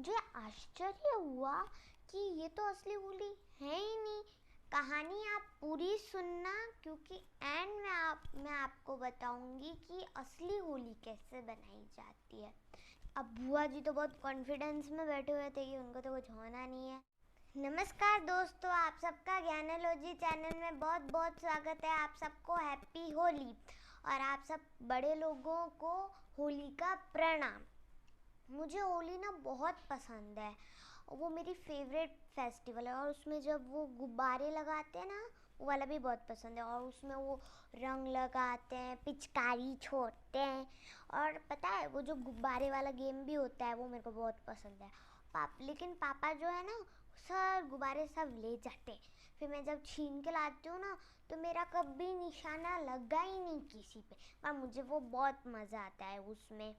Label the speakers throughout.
Speaker 1: मुझे आश्चर्य हुआ कि ये तो असली होली है ही नहीं। कहानी आप पूरी सुनना, क्योंकि एंड में मैं आपको बताऊंगी कि असली होली कैसे बनाई जाती है। अब बुआ जी तो बहुत कॉन्फिडेंस में बैठे हुए थे कि उनको तो कुछ होना नहीं है। नमस्कार दोस्तों, आप सबका ज्ञानोलॉजी चैनल में बहुत बहुत स्वागत है। आप सबको हैप्पी होली और आप सब बड़े लोगों को होली का प्रणाम। मुझे होली ना बहुत पसंद है, वो मेरी फेवरेट फेस्टिवल है। और उसमें जब वो गुब्बारे लगाते हैं ना, वो वाला भी बहुत पसंद है। और उसमें वो रंग लगाते हैं, पिचकारी छोड़ते हैं, और पता है वो जो गुब्बारे वाला गेम भी होता है वो मेरे को बहुत पसंद है। लेकिन पापा जो है ना, सब गुब्बारे सब ले जाते हैं। फिर मैं जब छीन के लाती हूँ ना, तो मेरा कभी निशाना लगा ही नहीं किसी पे, पर मुझे वो बहुत मज़ा आता है उसमें।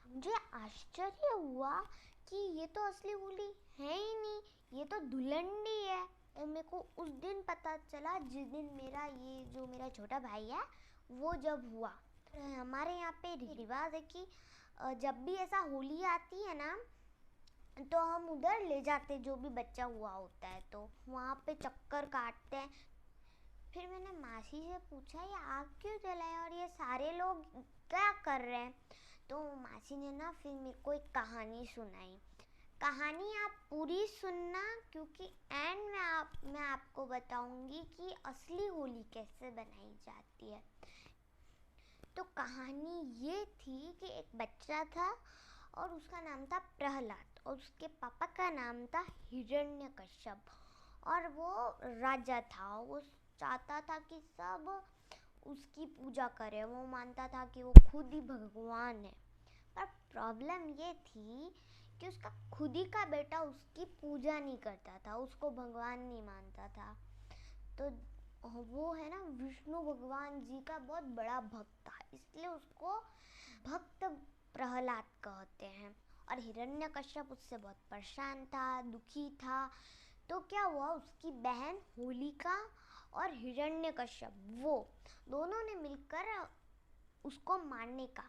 Speaker 1: मुझे आश्चर्य हुआ कि ये तो असली होली है ही नहीं, ये तो धुलंडी है। और मेरे को उस दिन पता चला जिस दिन मेरा छोटा भाई है वो जब हुआ। हमारे यहाँ पे रिवाज है कि जब भी ऐसा होली आती है ना, तो हम उधर ले जाते जो भी बच्चा हुआ होता है, तो वहाँ पे चक्कर काटते हैं। फिर मैंने मासी से पूछा ये आग क्यों जलाए और ये सारे लोग क्या कर रहे हैं। तो मासी ने ना फिर मेरे को एक कहानी सुनाई। कहानी आप पूरी सुनना, क्योंकि एंड में मैं आपको बताऊंगी कि असली होली कैसे बनाई जाती है। तो कहानी ये थी कि एक बच्चा था और उसका नाम था प्रहलाद, और उसके पापा का नाम था हिरण्यकश्यप। और वो राजा था, वो चाहता था कि सब उसकी पूजा करें। वो मानता था कि वो खुद ही भगवान है। पर प्रॉब्लम ये थी कि उसका खुद ही का बेटा उसकी पूजा नहीं करता था, उसको भगवान नहीं मानता था। तो वो है ना, विष्णु भगवान जी का बहुत बड़ा भक्त था, इसलिए उसको भक्त प्रहलाद कहते हैं। और हिरण्यकश्यप उससे बहुत परेशान था, दुखी था। तो क्या हुआ, उसकी बहन होलिका और हिरण्यकश्यप वो दोनों ने मिलकर उसको मारने का,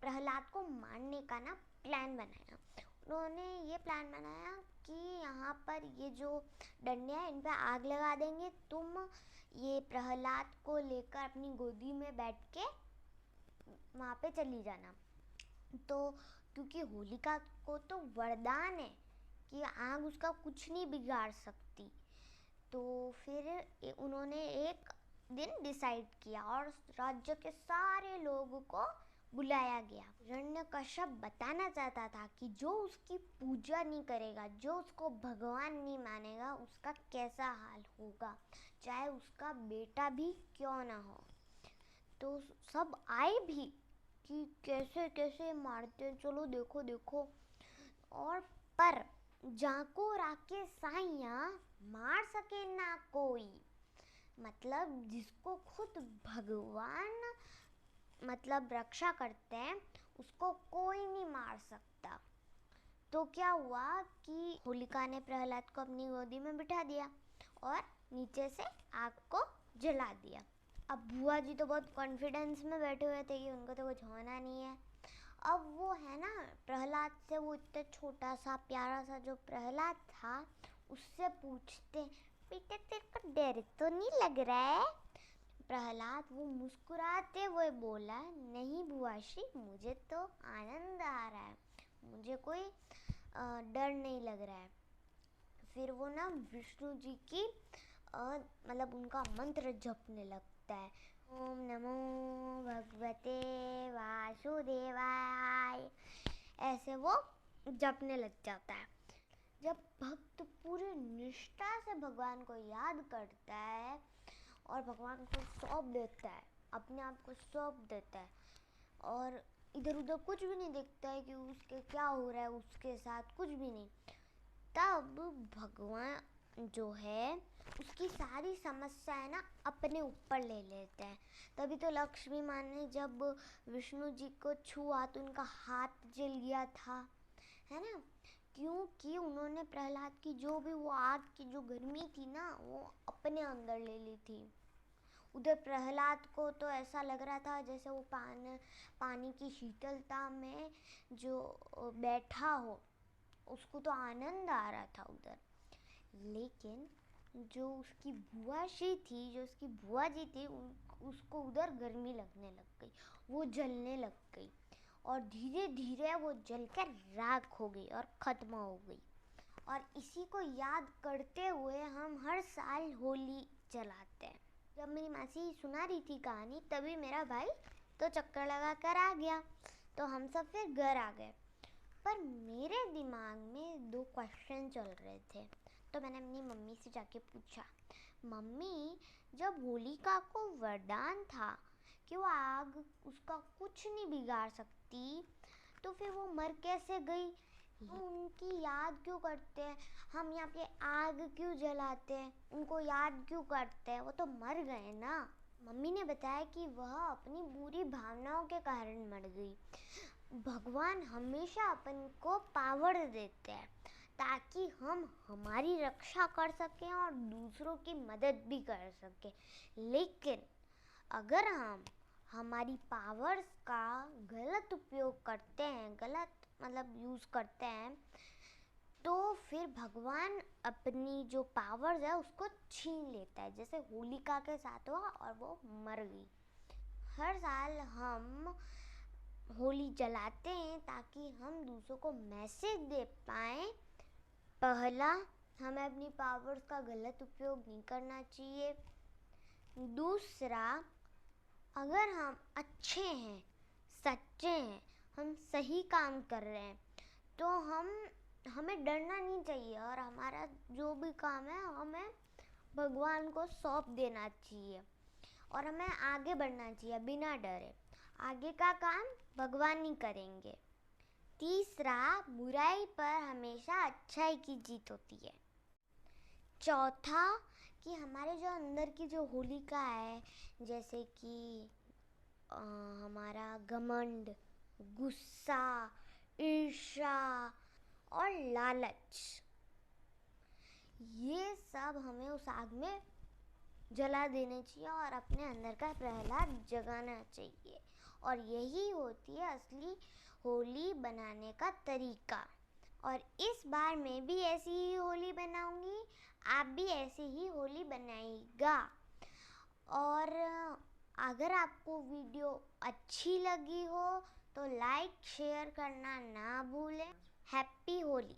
Speaker 1: प्रहलाद को मारने का ना प्लान बनाया। उन्होंने ये प्लान बनाया कि यहाँ पर ये जो डंडे हैं इन पे आग लगा देंगे, तुम ये प्रहलाद को लेकर अपनी गोदी में बैठ के वहाँ पे चली जाना। तो क्योंकि होलिका को तो वरदान है कि आग उसका कुछ नहीं बिगाड़ सकती, तो फिर उन्होंने एक दिन डिसाइड किया और राज्य के सारे लोगों को बुलाया गया। हिरण्यकश्यप बताना चाहता था कि जो उसकी पूजा नहीं करेगा, जो उसको भगवान नहीं मानेगा, उसका कैसा हाल होगा, चाहे उसका बेटा भी क्यों ना हो। तो सब आए भी कि कैसे कैसे मारते हैं, चलो देखो देखो। और पर जाको राके साइया मार सके ना कोई, मतलब जिसको खुद भगवान मतलब रक्षा करते हैं उसको कोई नहीं मार सकता। तो क्या हुआ कि होलिका ने प्रहलाद को अपनी गोदी में बिठा दिया और नीचे से आग को जला दिया। अब बुआ जी तो बहुत कॉन्फिडेंस में बैठे हुए थे कि उनको तो कुछ होना नहीं है। अब वो है ना, प्रहलाद से, वो इतना छोटा सा प्यारा सा जो प्रहलाद था, उससे पूछते बेटा तेरे को डर तो नहीं लग रहा है। प्रहलाद वो मुस्कुराते हुए बोला नहीं बुआशी, मुझे तो आनंद आ रहा है, मुझे कोई डर नहीं लग रहा है। फिर वो ना विष्णु जी की मतलब उनका मंत्र जपने लगता है। ओम नमो भगवते वासुदेवाय, ऐसे वो जपने लग जाता है। जब भक्त पूरे निष्ठा से भगवान को याद करता है और भगवान को सौंप देता है, अपने आप को सौंप देता है, और इधर उधर कुछ भी नहीं देखता है कि उसके क्या हो रहा है, उसके साथ कुछ भी नहीं, तब भगवान जो है उसकी सारी समस्याएं ना अपने ऊपर ले लेते हैं। तभी तो लक्ष्मी माँ ने जब विष्णु जी को छुआ तो उनका हाथ जल गया था, है ना, क्योंकि उन्होंने प्रहलाद की जो भी वो आग की जो गर्मी थी ना, वो अपने अंदर ले ली थी। उधर प्रहलाद को तो ऐसा लग रहा था जैसे वो पानी की शीतलता में जो बैठा हो, उसको तो आनंद आ रहा था उधर। लेकिन जो उसकी बुआ जी थी, उसको उधर गर्मी लगने लग गई, वो जलने लग गई और धीरे धीरे वो जलकर राख हो गई और ख़त्म हो गई। और इसी को याद करते हुए हम हर साल होली जलाते हैं। जब मेरी मासी सुना रही थी कहानी, तभी मेरा भाई तो चक्कर लगा कर आ गया, तो हम सब फिर घर आ गए। पर मेरे दिमाग में 2 क्वेश्चन चल रहे थे, तो मैंने अपनी मम्मी से जाके पूछा, मम्मी जब होलिका को वरदान था कि वो आग उसका कुछ नहीं बिगाड़ सकती, तो फिर वो मर कैसे गई? हम उनकी याद क्यों करते हैं? हम यहाँ पे आग क्यों जलाते हैं? उनको याद क्यों करते हैं? वो तो मर गए ना। मम्मी ने बताया कि वह अपनी बुरी भावनाओं के कारण मर गई। भगवान हमेशा अपन को पावर देते हैं ताकि हम हमारी रक्षा कर सकें और दूसरों की मदद भी कर सकें। लेकिन अगर हम हमारी पावर्स का गलत उपयोग करते हैं, गलत मतलब यूज़ करते हैं, तो फिर भगवान अपनी जो पावर्स है उसको छीन लेता है, जैसे होलिका के साथ हुआ और वो मर गई। हर साल हम होली जलाते हैं ताकि हम दूसरों को मैसेज दे पाएँ, पहला हमें अपनी पावर्स का गलत उपयोग नहीं करना चाहिए। दूसरा, अगर हम अच्छे हैं, सच्चे हैं, हम सही काम कर रहे हैं, तो हमें डरना नहीं चाहिए और हमारा जो भी काम है हमें भगवान को सौंप देना चाहिए और हमें आगे बढ़ना चाहिए बिना डरे। आगे का काम भगवान ही करेंगे। तीसरा, बुराई पर हमेशा अच्छाई की जीत होती है। चौथा, कि हमारे जो अंदर की जो होलिका है, जैसे कि हमारा घमंड, गुस्सा, ईर्ष्या और लालच, ये सब हमें उस आग में जला देना चाहिए और अपने अंदर का प्रहलाद जगाना चाहिए। और यही होती है असली होली बनाने का तरीका। और इस बार मैं भी ऐसी ही होली बनाऊंगी, आप भी ऐसी ही होली बनाइएगा। और अगर आपको वीडियो अच्छी लगी हो तो लाइक शेयर करना ना भूलें। हैप्पी होली।